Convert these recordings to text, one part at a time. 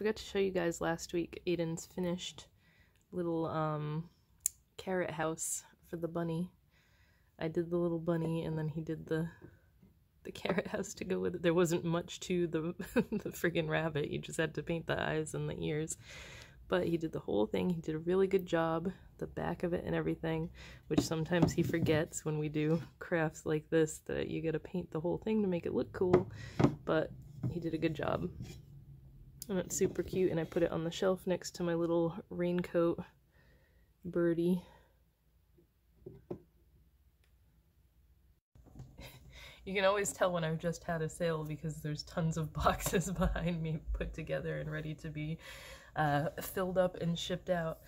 forgot to show you guys last week Aiden's finished little carrot house for the bunny. I did the little bunny and then he did the carrot house to go with it. There wasn't much to the the friggin' rabbit. You just had to paint the eyes and the ears. But he did the whole thing. He did a really good job, the back of it and everything, which sometimes he forgets when we do crafts like this, that you gotta paint the whole thing to make it look cool. But he did a good job. And it's super cute, and I put it on the shelf next to my little raincoat birdie. You can always tell when I've just had a sale because there's tons of boxes behind me put together and ready to be filled up and shipped out.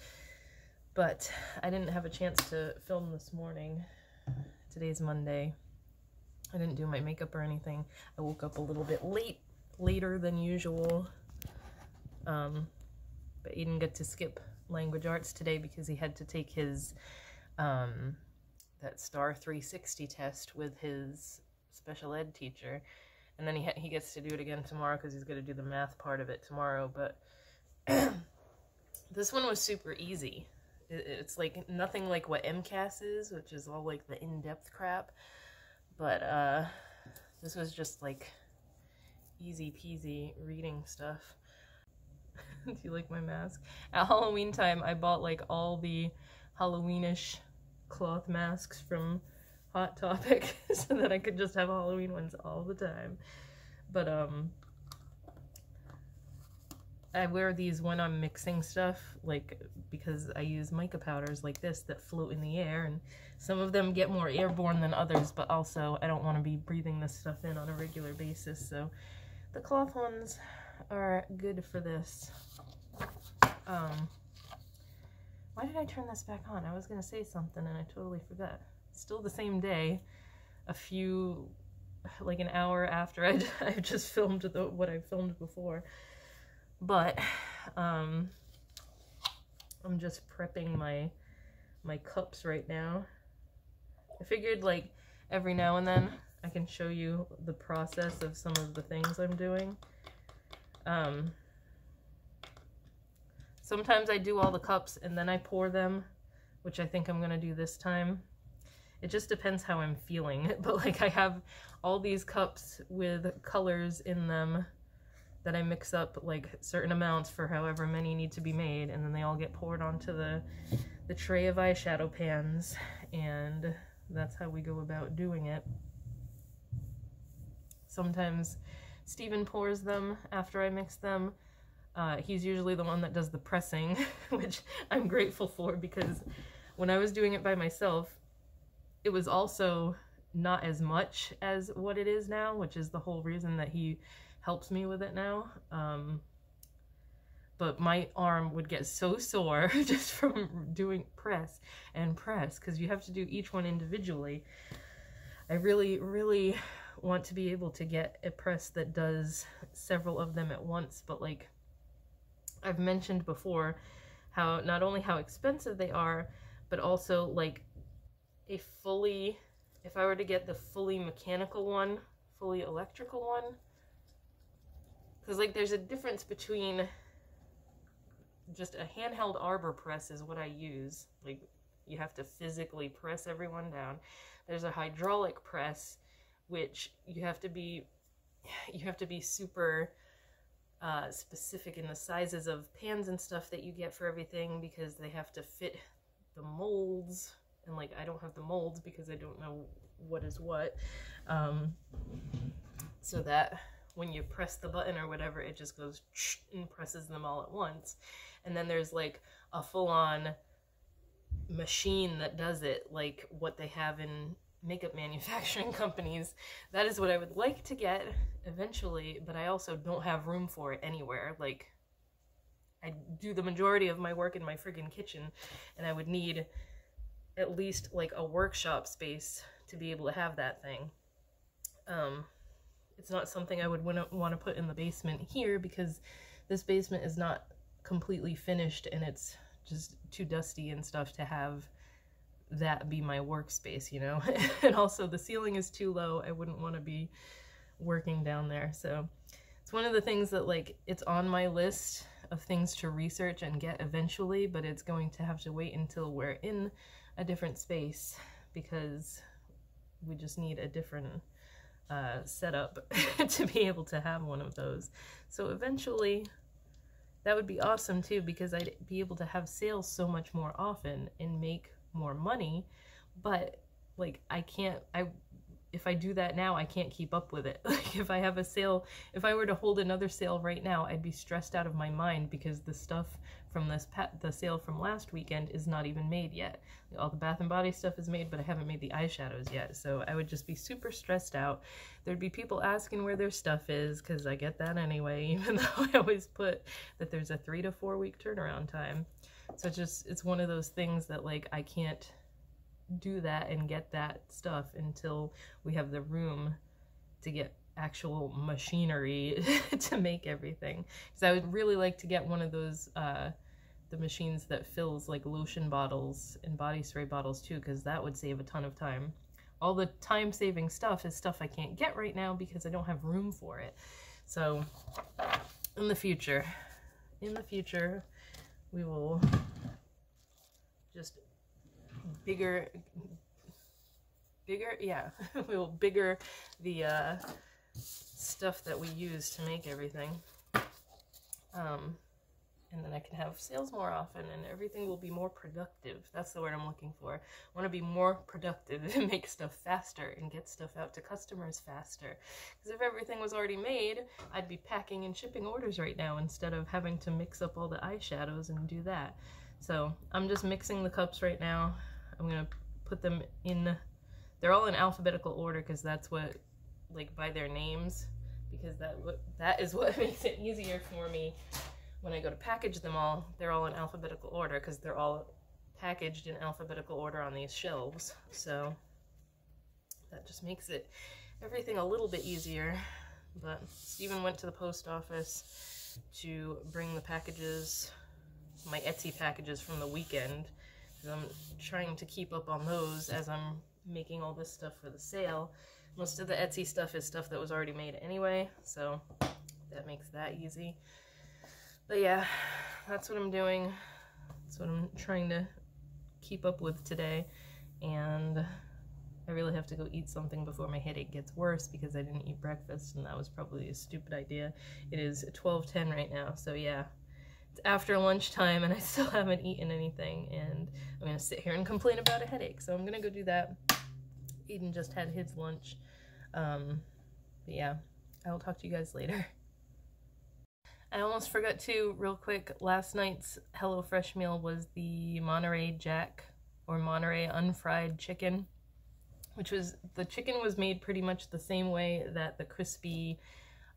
But I didn't have a chance to film this morning. Today's Monday. I didn't do my makeup or anything. I woke up a little bit later than usual. But Aiden got to skip language arts today because he had to take his that STAR 360 test with his special ed teacher, and then he gets to do it again tomorrow because he's going to do the math part of it tomorrow. But this one was super easy. It's like nothing like what MCAS is, which is all like the in-depth crap, but this was just like easy peasy reading stuff. Do you like my mask? At Halloween time, I bought like all the Halloweenish cloth masks from Hot Topic so that I could just have Halloween ones all the time. But I wear these when I'm mixing stuff, like, because I use mica powders like this that float in the air, and some of them get more airborne than others, but also I don't want to be breathing this stuff in on a regular basis, so the cloth ones are good for this. Why did I turn this back on? I was gonna say something and I totally forgot. Still the same day, like an hour after I just filmed what I filmed before. But I'm just prepping my cups right now. I figured like every now and then I can show you the process of some of the things I'm doing. Sometimes I do all the cups and then I pour them, which I think I'm gonna do this time. It just depends how I'm feeling. But like I have all these cups with colors in them that I mix up like certain amounts for however many need to be made, and then they all get poured onto the tray of eyeshadow pans, and that's how we go about doing it. Sometimes Steven pours them after I mix them. He's usually the one that does the pressing, which I'm grateful for, because when I was doing it by myself, it was also not as much as what it is now, which is the whole reason that he helps me with it now. But my arm would get so sore just from doing press, because you have to do each one individually. I really, really want to be able to get a press that does several of them at once, but like I've mentioned before, how not only how expensive they are, but also like if I were to get the fully mechanical one, fully electrical one, because like there's a difference between just a handheld arbor press is what I use, like you have to physically press everyone down. There's a hydraulic press, which you have to be super specific in the sizes of pans and stuff that you get for everything, because they have to fit the molds, and like I don't have the molds because I don't know what is what, so that when you press the button or whatever, it just goes and presses them all at once. And then there's like a full-on machine that does it, like what they have in makeup manufacturing companies. That is what I would like to get eventually, but I also don't have room for it anywhere. Like, I do the majority of my work in my friggin' kitchen, and I would need at least like a workshop space to be able to have that thing. It's not something I would want to put in the basement here, because this basement is not completely finished and it's just too dusty and stuff to have that be my workspace, you know. And also the ceiling is too low. I wouldn't want to be working down there, so it's one of the things that, like, it's on my list of things to research and get eventually, but it's going to have to wait until we're in a different space, because we just need a different setup to be able to have one of those. So eventually that would be awesome too, because I'd be able to have sales so much more often and make more money. But like, if I do that now, I can't keep up with it. Like, if I have a sale, if I were to hold another sale right now, I'd be stressed out of my mind, because the stuff from the sale from last weekend is not even made yet. All the Bath and Body stuff is made, but I haven't made the eyeshadows yet. So I would just be super stressed out. There'd be people asking where their stuff is, because I get that anyway, even though I always put that there's a 3 to 4 week turnaround time. So it's one of those things that, like, I can't do that and get that stuff until we have the room to get actual machinery to make everything. Because I would really like to get one of those the machines that fills like lotion bottles and body spray bottles too, because that would save a ton of time. All the time-saving stuff is stuff I can't get right now because I don't have room for it. So in the future we will just bigger, yeah, we will bigger the stuff that we use to make everything. And then I can have sales more often and everything will be more productive. That's the word I'm looking for. I want to be more productive and make stuff faster and get stuff out to customers faster. Because if everything was already made, I'd be packing and shipping orders right now instead of having to mix up all the eyeshadows and do that. So I'm just mixing the cups right now. I'm going to put them in, they're all in alphabetical order because that's what, like, by their names, because that is what makes it easier for me when I go to package them all. They're all in alphabetical order because they're all packaged in alphabetical order on these shelves. So that just makes it everything a little bit easier. But Steven went to the post office to bring the packages, my Etsy packages from the weekend. I'm trying to keep up on those as I'm making all this stuff for the sale. Most of the Etsy stuff is stuff that was already made anyway, so that makes that easy. But yeah, that's what I'm doing. That's what I'm trying to keep up with today. And I really have to go eat something before my headache gets worse because I didn't eat breakfast, and that was probably a stupid idea. It is 12:10 right now, so yeah. It's after lunchtime and I still haven't eaten anything, and I'm gonna sit here and complain about a headache. So I'm gonna go do that. Eden just had his lunch. But yeah, I will talk to you guys later. I almost forgot to, real quick, last night's HelloFresh meal was the Monterey Jack, or Monterey unfried chicken, which was, the chicken was made pretty much the same way that the crispy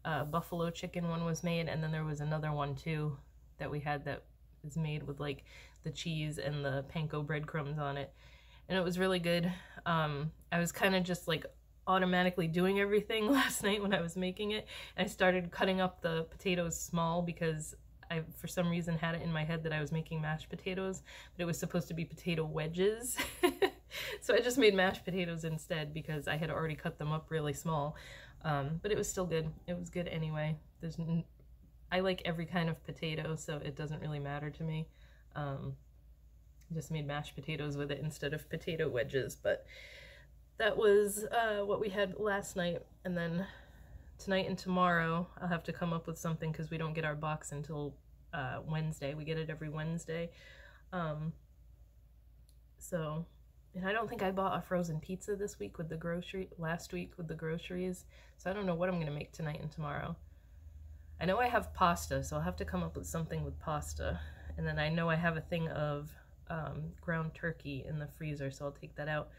buffalo chicken one was made, and then there was another one too that we had that is made with like the cheese and the panko breadcrumbs on it, and it was really good. I was kind of just like automatically doing everything last night when I was making it, and I started cutting up the potatoes small because I for some reason had it in my head that I was making mashed potatoes, but it was supposed to be potato wedges. So I just made mashed potatoes instead because I had already cut them up really small, but it was still good. It was good anyway. I like every kind of potato, so it doesn't really matter to me. Just made mashed potatoes with it instead of potato wedges, but that was what we had last night. And then tonight and tomorrow I'll have to come up with something because we don't get our box until Wednesday. We get it every Wednesday. So, and I don't think I bought a frozen pizza this week with the last week with the groceries, so I don't know what I'm gonna make tonight and tomorrow. I know I have pasta, so I'll have to come up with something with pasta. And then I know I have a thing of ground turkey in the freezer, so I'll take that out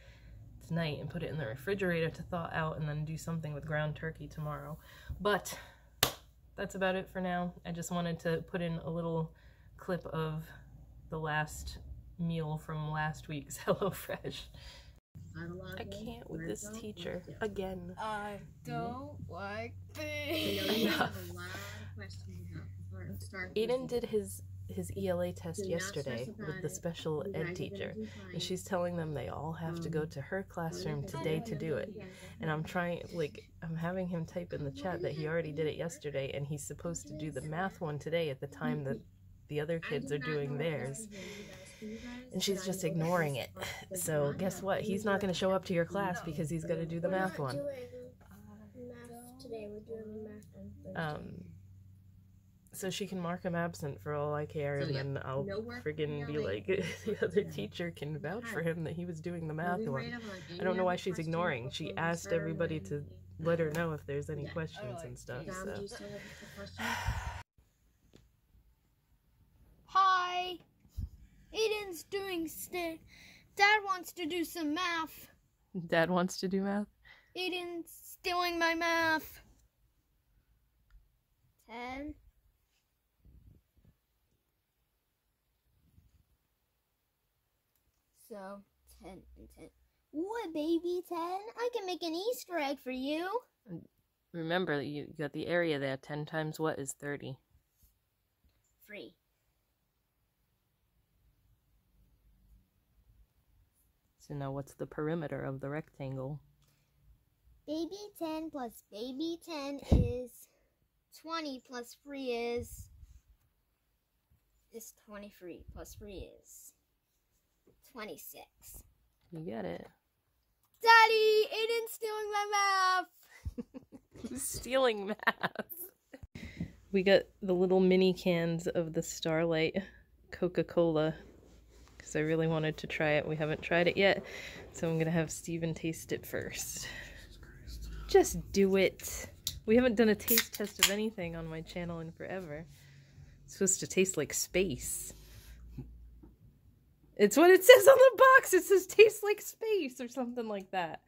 tonight and put it in the refrigerator to thaw out, and then do something with ground turkey tomorrow. But that's about it for now. I just wanted to put in a little clip of the last meal from last week's HelloFresh. I can't with this teacher again. I don't like this. Enough. Aiden did his his ELA test yesterday with the special ed teacher, and she's telling them they all have to go to her classroom today to do it. And I'm trying, like, I'm having him type in the chat that he already did it yesterday, and he's supposed to do the math one today at the time that the other kids are doing theirs. And she's just ignoring it. So guess what? He's not going to show up to your class because he's going to do the math one. Today we're doing math. So she can mark him absent for all I care, and then I'll friggin' be like, the other teacher can vouch for him that he was doing the math one. I don't know why she's ignoring. She asked everybody to let her know if there's any questions and stuff, so. Hi! Aiden's doing Dad wants to do some math. Dad wants to do math? Aiden's stealing my math. 10. So, 10 and 10. What, baby? 10? I can make an Easter egg for you. Remember, you got the area there. 10 times what is 30? 3. So now what's the perimeter of the rectangle? Baby 10 plus baby 10 is 20 plus 3 is 23 plus 3 is 26. You get it. Daddy, Aiden's stealing my math. Who's stealing math? We got the little mini cans of the Starlight Coca-Cola because I really wanted to try it. We haven't tried it yet, so I'm going to have Steven taste it first. Just do it. We haven't done a taste test of anything on my channel in forever. It's supposed to taste like space. It's what it says on the box. It says tastes like space or something like that.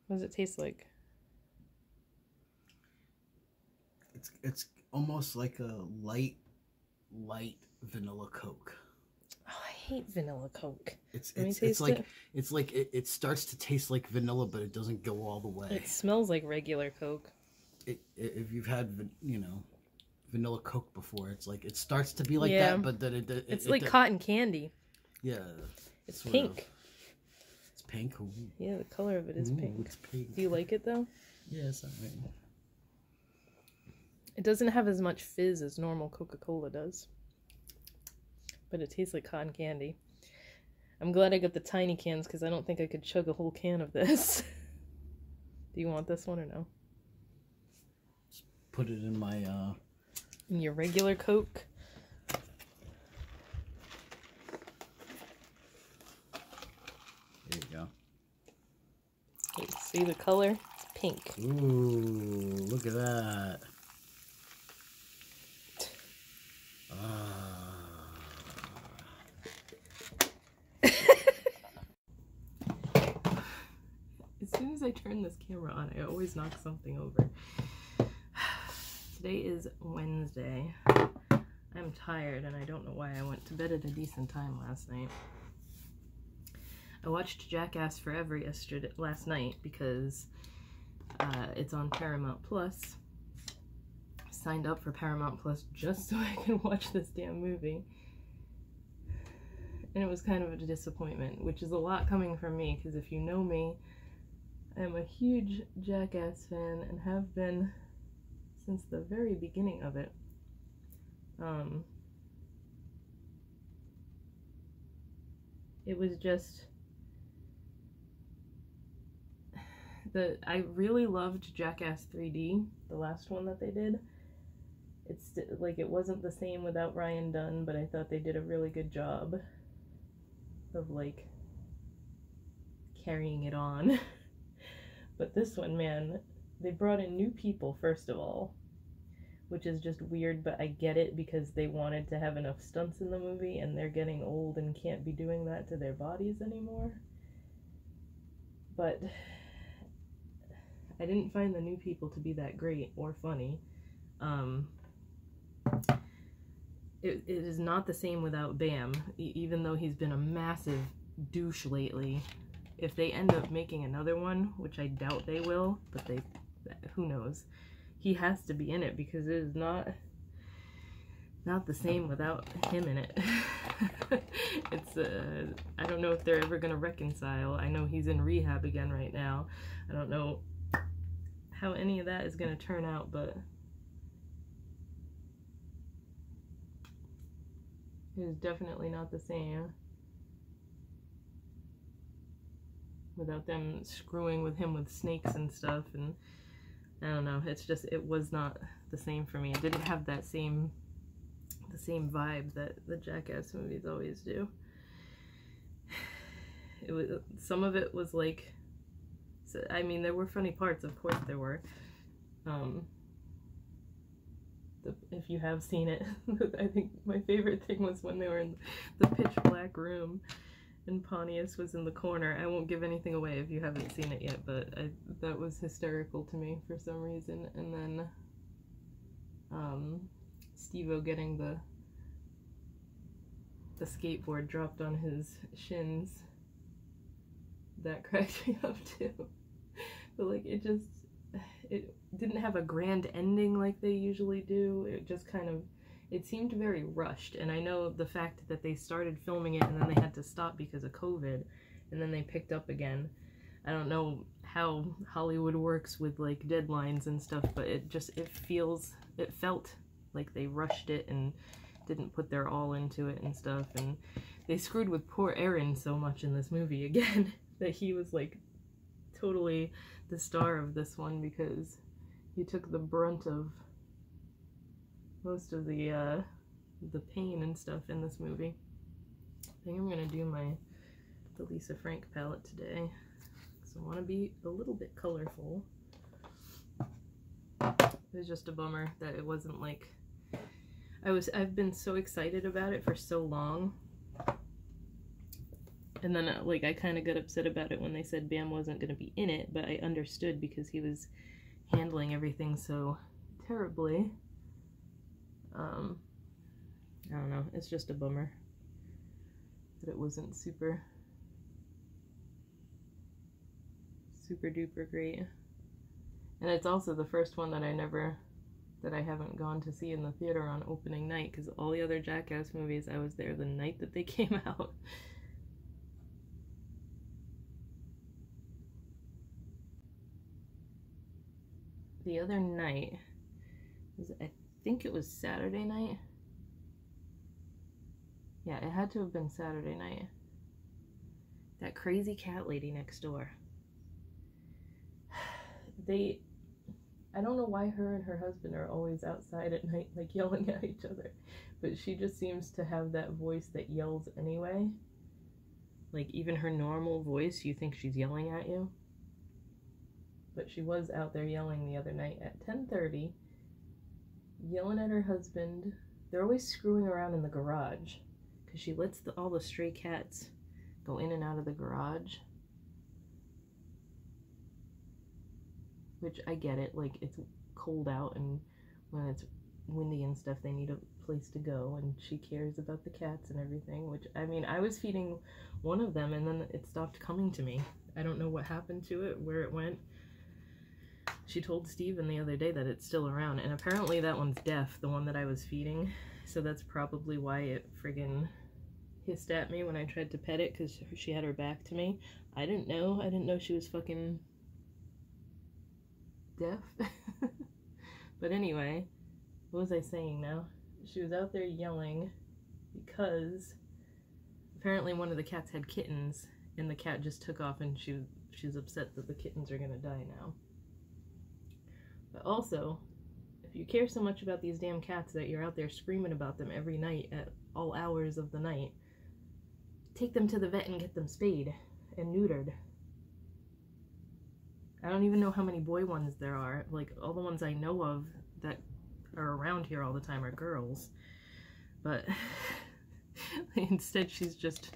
What does it taste like? It's almost like a light vanilla Coke. Oh, I hate vanilla Coke. It's like it starts to taste like vanilla, but it doesn't go all the way. It smells like regular Coke. If you've had, vanilla Coke before, it's like it starts to be like that, but then it's like cotton candy. Yeah, it's pink. It's pink. Ooh. Yeah, the color of it is pink. It's pink. Do you like it though? Yeah, it's alright. It doesn't have as much fizz as normal Coca-Cola does, but it tastes like cotton candy. I'm glad I got the tiny cans because I don't think I could chug a whole can of this. Do you want this one or no? Put it in my in your regular Coke. There you go. Okay, see the color? It's pink. Ooh, look at that. As soon as I turn this camera on, I always knock something over. Today is Wednesday. I'm tired and I don't know why I went to bed at a decent time last night. I watched Jackass Forever last night because it's on Paramount Plus. I signed up for Paramount Plus just so I can watch this damn movie. And it was kind of a disappointment, which is a lot coming from me because if you know me, I'm a huge Jackass fan and have been since the very beginning of it. It was just I really loved Jackass 3D, the last one that they did. It's like it wasn't the same without Ryan Dunn, but I thought they did a really good job of like carrying it on. But this one, man, they brought in new people first of all, which is just weird, but I get it because they wanted to have enough stunts in the movie and they're getting old and can't be doing that to their bodies anymore. But I didn't find the new people to be that great or funny. It is not the same without Bam, even though he's been a massive douche lately. If they end up making another one, which I doubt they will, but they who knows? He has to be in it because it is not the same without him in it. It's I don't know if they're ever gonna reconcile. I know he's in rehab again right now. I don't know how any of that is gonna turn out, but it is definitely not the same without them screwing with him with snakes and stuff. And I don't know, it's just, it was not the same for me. It didn't have that same vibe that the Jackass movies always do. It was, some of it was like, I mean, there were funny parts, of course there were. If you have seen it, I think my favorite thing was when they were in the pitch black room and Pontius was in the corner. I won't give anything away if you haven't seen it yet, but that was hysterical to me for some reason. And then Steve-O getting the skateboard dropped on his shins, that cracked me up too. But like, it didn't have a grand ending like they usually do. It just kind of, it seemed very rushed. And I know the fact that they started filming it and then they had to stop because of COVID, and then they picked up again. I don't know how Hollywood works with like deadlines and stuff, but it felt like they rushed it and didn't put their all into it and stuff. And they screwed with poor Aaron so much in this movie again that he was like totally the star of this one because he took the brunt of most of the pain and stuff in this movie. I think I'm gonna do the Lisa Frank palette today, so I want to be a little bit colorful. It was just a bummer that it wasn't like, I've been so excited about it for so long, and then like I kind of got upset about it when they said Bam wasn't going to be in it, but I understood because he was handling everything so terribly. I don't know, it's just a bummer that it wasn't super duper great. And it's also the first one that I haven't gone to see in the theater on opening night, because all the other Jackass movies I was there the night that they came out. The other night I think it was Saturday night. Yeah, it had to have been Saturday night. That crazy cat lady next door. I don't know why her and her husband are always outside at night, like yelling at each other, but she just seems to have that voice that yells anyway. Like, even her normal voice, you think she's yelling at you. But she was out there yelling the other night at 10:30, yelling at her husband. They're always screwing around in the garage, because she lets all the stray cats go in and out of the garage. Which, I get it, like, it's cold out, and when it's windy and stuff, they need a place to go, and she cares about the cats and everything, which, I mean, I was feeding one of them, and then it stopped coming to me. I don't know what happened to it, where it went. She told Steven the other day that it's still around, and apparently that one's deaf, the one that I was feeding, so that's probably why it friggin' hissed at me when I tried to pet it, because she had her back to me. I didn't know she was fucking deaf. But anyway, what was I saying now? She was out there yelling because apparently one of the cats had kittens, and the cat just took off, and she's upset that the kittens are gonna die now. But also, if you care so much about these damn cats that you're out there screaming about them every night at all hours of the night, take them to the vet and get them spayed and neutered. I don't even know how many boy ones there are. Like, all the ones I know of that are around here all the time are girls. But instead she's just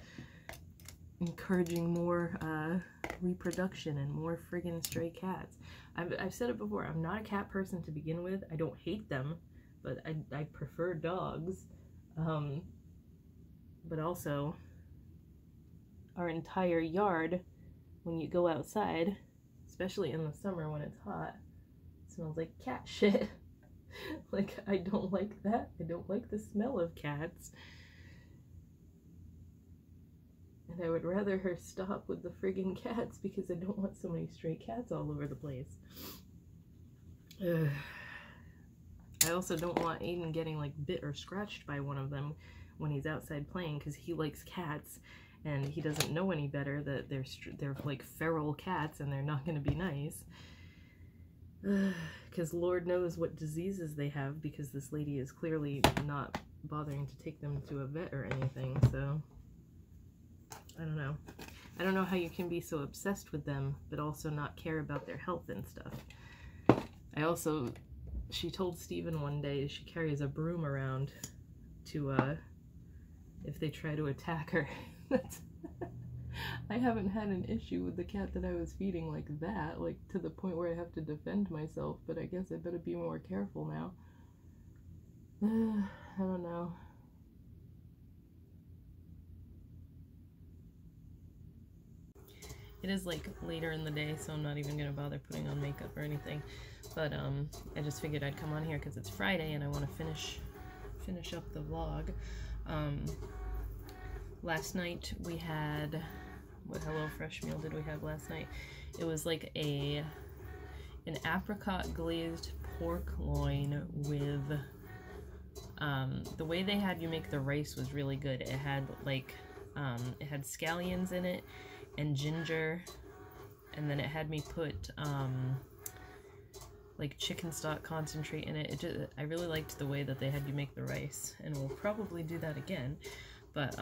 encouraging more reproduction and more friggin' stray cats. I've said it before, I'm not a cat person to begin with. I don't hate them, but I prefer dogs. But also, our entire yard, when you go outside, especially in the summer when it's hot, smells like cat shit. Like, I don't like that. I don't like the smell of cats. And I would rather her stop with the friggin' cats because I don't want so many stray cats all over the place. Ugh. I also don't want Aiden getting like bit or scratched by one of them when he's outside playing because he likes cats and he doesn't know any better that they're like feral cats and they're not going to be nice. Because Lord knows what diseases they have because this lady is clearly not bothering to take them to a vet or anything, so I don't know. I don't know how you can be so obsessed with them but also not care about their health and stuff. She told Steven one day she carries a broom around to, if they try to attack her. I haven't had an issue with the cat that I was feeding like that, like to the point where I have to defend myself, but I guess I better be more careful now. I don't know. It is like later in the day, so I'm not even gonna bother putting on makeup or anything. But I just figured I'd come on here because it's Friday and I want to finish up the vlog. Last night we had, what HelloFresh meal did we have last night? It was like an apricot glazed pork loin with the way they had you make the rice was really good. It had like it had scallions in it and ginger, and then it had me put like chicken stock concentrate in it. I really liked the way that they had you make the rice, and we'll probably do that again. But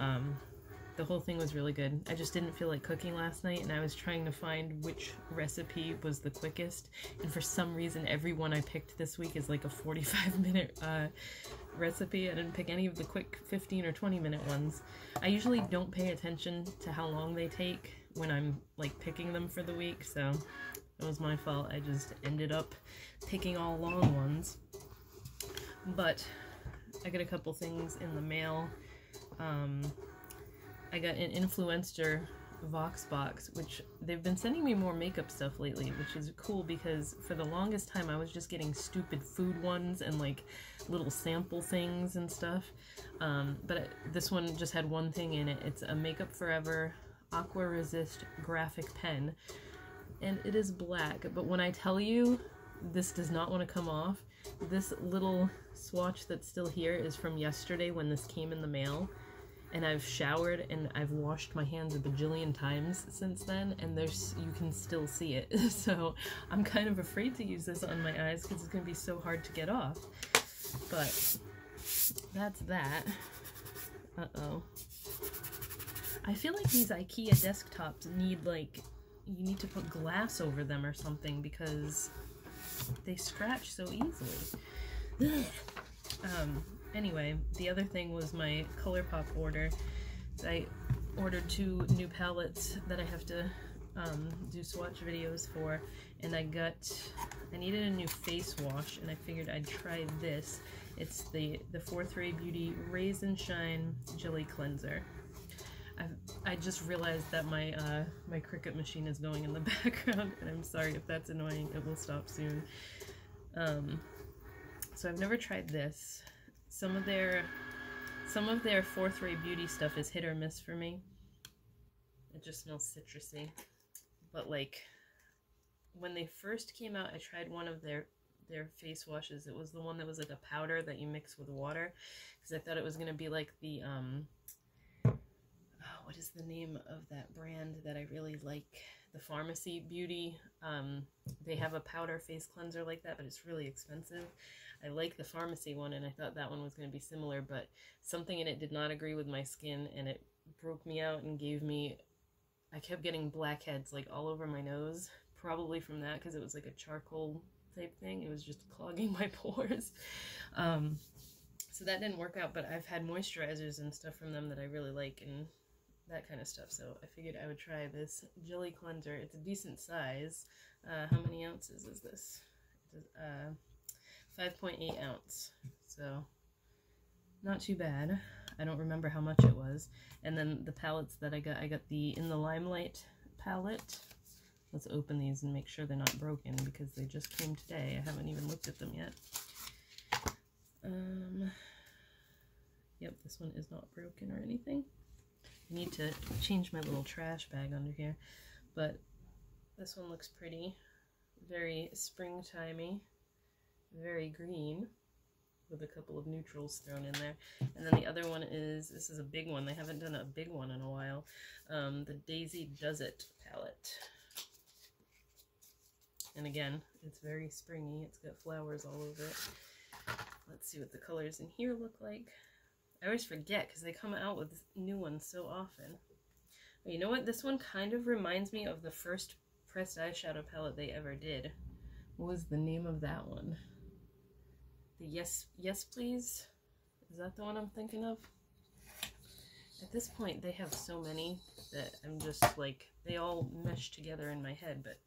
the whole thing was really good. I just didn't feel like cooking last night, and I was trying to find which recipe was the quickest, and for some reason every one I picked this week is like a 45-minute recipe. I didn't pick any of the quick 15 or 20-minute ones. I usually don't pay attention to how long they take when I'm like picking them for the week, so it was my fault. I just ended up picking all long ones. But I got a couple things in the mail. I got an Influenster Voxbox, which they've been sending me more makeup stuff lately, which is cool because for the longest time I was just getting stupid food ones and like little sample things and stuff. But this one just had one thing in it. It's a Makeup Forever Aqua Resist graphic pen, and it is black, but when I tell you this does not want to come off, this little swatch that's still here is from yesterday when this came in the mail, and I've showered and I've washed my hands a bajillion times since then, and you can still see it. So I'm kind of afraid to use this on my eyes because it's going to be so hard to get off. But that's that. Uh-oh. I feel like these IKEA desktops need, like, you need to put glass over them or something because they scratch so easily. Anyway, the other thing was my ColourPop order. I ordered 2 new palettes that I have to do swatch videos for, and I needed a new face wash, and I figured I'd try this. It's the 4th Ray Beauty Raisin Shine Jelly Cleanser. I just realized that my my Cricut machine is going in the background, and I'm sorry if that's annoying. It will stop soon. So I've never tried this. Some of their 4th Ray Beauty stuff is hit or miss for me. It just smells citrusy. But like when they first came out, I tried one of their face washes. It was the one that was like a powder that you mix with water, because I thought it was gonna be like the what is the name of that brand that I really like? The Pharmacy Beauty. They have a powder face cleanser like that, but it's really expensive. I like the Pharmacy one, and I thought that one was going to be similar, but something in it did not agree with my skin, and it broke me out and gave me, I kept getting blackheads like all over my nose, probably from that, because it was like a charcoal type thing. It was just clogging my pores. So that didn't work out, but I've had moisturizers and stuff from them that I really like, and that kind of stuff, so I figured I would try this jelly cleanser. It's a decent size. How many ounces is this? It is 5.8 ounce, so not too bad. I don't remember how much it was. And then the palettes that I got the In the Limelight palette. Let's open these and make sure they're not broken because they just came today. I haven't even looked at them yet. Yep, this one is not broken or anything. I need to change my little trash bag under here, but this one looks pretty. Very springtimey, very green, with a couple of neutrals thrown in there. And then the other one is, this is a big one. They haven't done a big one in a while. The Daisy Does It palette. And again, it's very springy. It's got flowers all over it. Let's see what the colors in here look like. I always forget because they come out with new ones so often. But you know what? This one kind of reminds me of the first pressed eyeshadow palette they ever did. What was the name of that one? The Yes Please? Is that the one I'm thinking of? At this point, they have so many that I'm just like, they all mesh together in my head, but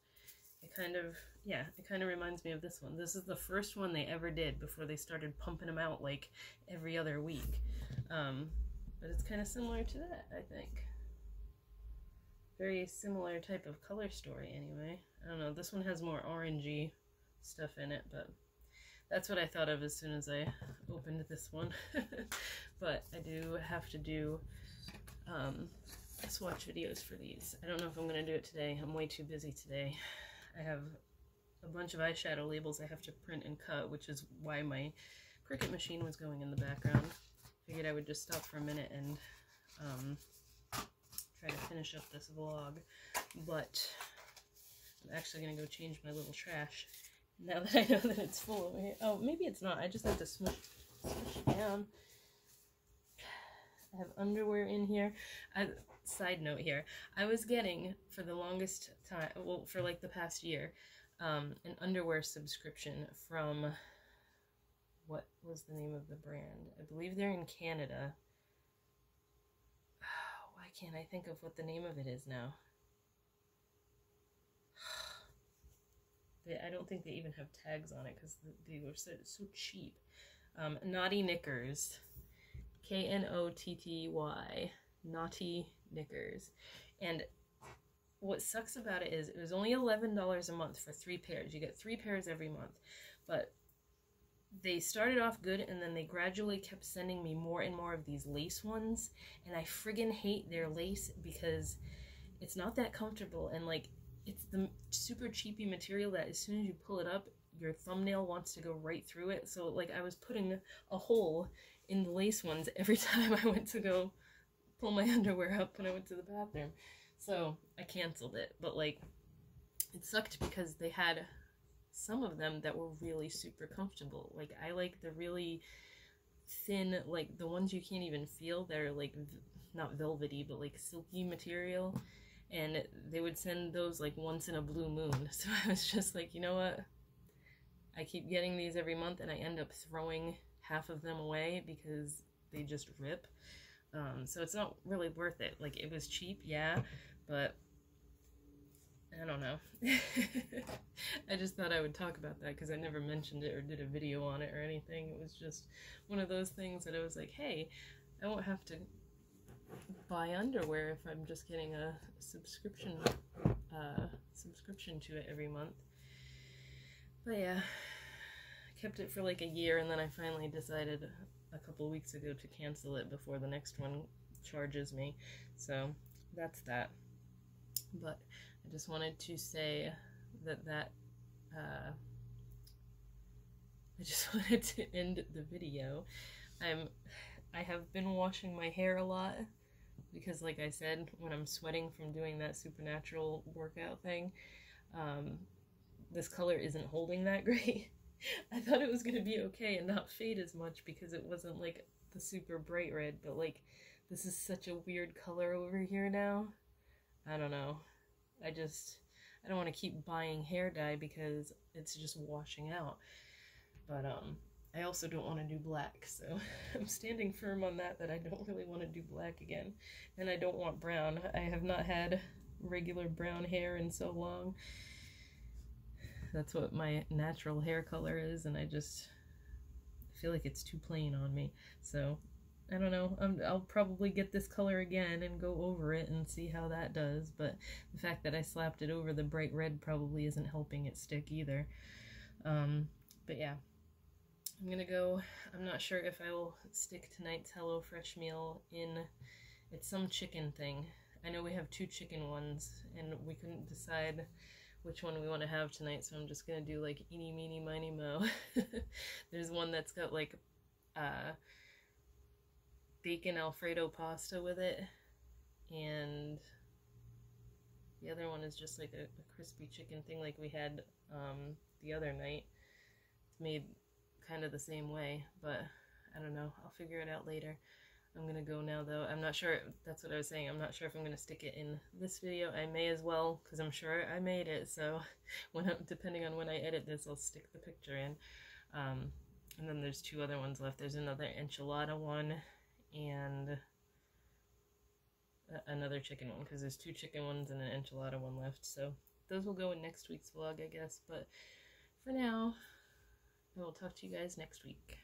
it kind of, yeah, it kind of reminds me of this one. This is the first one they ever did before they started pumping them out like every other week. But it's kind of similar to that, I think. Very similar type of color story anyway. I don't know, this one has more orangey stuff in it, but that's what I thought of as soon as I opened this one. But I do have to do swatch videos for these. I don't know if I'm going to do it today. I'm way too busy today. I have a bunch of eyeshadow labels I have to print and cut, which is why my Cricut machine was going in the background. Figured I would just stop for a minute and try to finish up this vlog, but I'm actually going to go change my little trash now that I know that it's full over here. Oh, maybe it's not. I just have to smush it down. I have underwear in here. Side note here, I was getting, for the longest time, well, for like the past year, an underwear subscription from, what was the name of the brand? I believe they're in Canada. Why can't I think of what the name of it is now? I don't think they even have tags on it because they were so cheap. Naughty Knickers. Knotty. Naughty Knickers. And what sucks about it is it was only $11 a month for 3 pairs. You get 3 pairs every month. But they started off good and then they gradually kept sending me more and more of these lace ones. And I friggin' hate their lace because it's not that comfortable. And like, it's the super cheapy material that as soon as you pull it up, your thumbnail wants to go right through it. So like I was putting a hole in the lace ones every time I went to go pull my underwear up when I went to the bathroom. So I canceled it. But like, it sucked because they had some of them that were really super comfortable. Like I like the really thin, like the ones you can't even feel. They're like not velvety, but like silky material. And they would send those like once in a blue moon. So I was just like, you know what? I keep getting these every month and I end up throwing half of them away because they just rip. So it's not really worth it. Like, it was cheap, yeah, but I don't know. I just thought I would talk about that because I never mentioned it or did a video on it or anything. It was just one of those things that I was like, hey, I won't have to buy underwear if I'm just getting a subscription to it every month. But yeah, I kept it for like a year and then I finally decided a couple weeks ago to cancel it before the next one charges me. So that's that. But I just wanted to say that I just wanted to end the video. I have been washing my hair a lot because, like I said, when I'm sweating from doing that supernatural workout thing, this color isn't holding that great. I thought it was going to be okay and not fade as much because it wasn't like the super bright red, but like this is such a weird color over here now. I don't know. I don't want to keep buying hair dye because it's just washing out. But I also don't want to do black, so I'm standing firm on that I don't really want to do black again. And I don't want brown. I have not had regular brown hair in so long. That's what my natural hair color is, and I just feel like it's too plain on me. So I don't know. I'll probably get this color again and go over it and see how that does, but the fact that I slapped it over the bright red probably isn't helping it stick either. But yeah, I'm gonna go. I'm not sure if I will stick tonight's HelloFresh meal in. It's some chicken thing. I know we have 2 chicken ones, and we couldn't decide which one we want to have tonight, so I'm just gonna do like eeny, meeny, miny, mo. There's one that's got like bacon Alfredo pasta with it, and the other one is just like a crispy chicken thing like we had the other night. It's made kind of the same way, but I don't know. I'll figure it out later. I'm gonna go now though. I'm not sure, that's what I was saying, I'm not sure if I'm gonna stick it in this video. I may as well, because I'm sure I made it, so depending on when I edit this, I'll stick the picture in. And then there's 2 other ones left. There's another enchilada one and another chicken one, because there's 2 chicken ones and an enchilada one left, so those will go in next week's vlog, I guess. But for now, I will talk to you guys next week.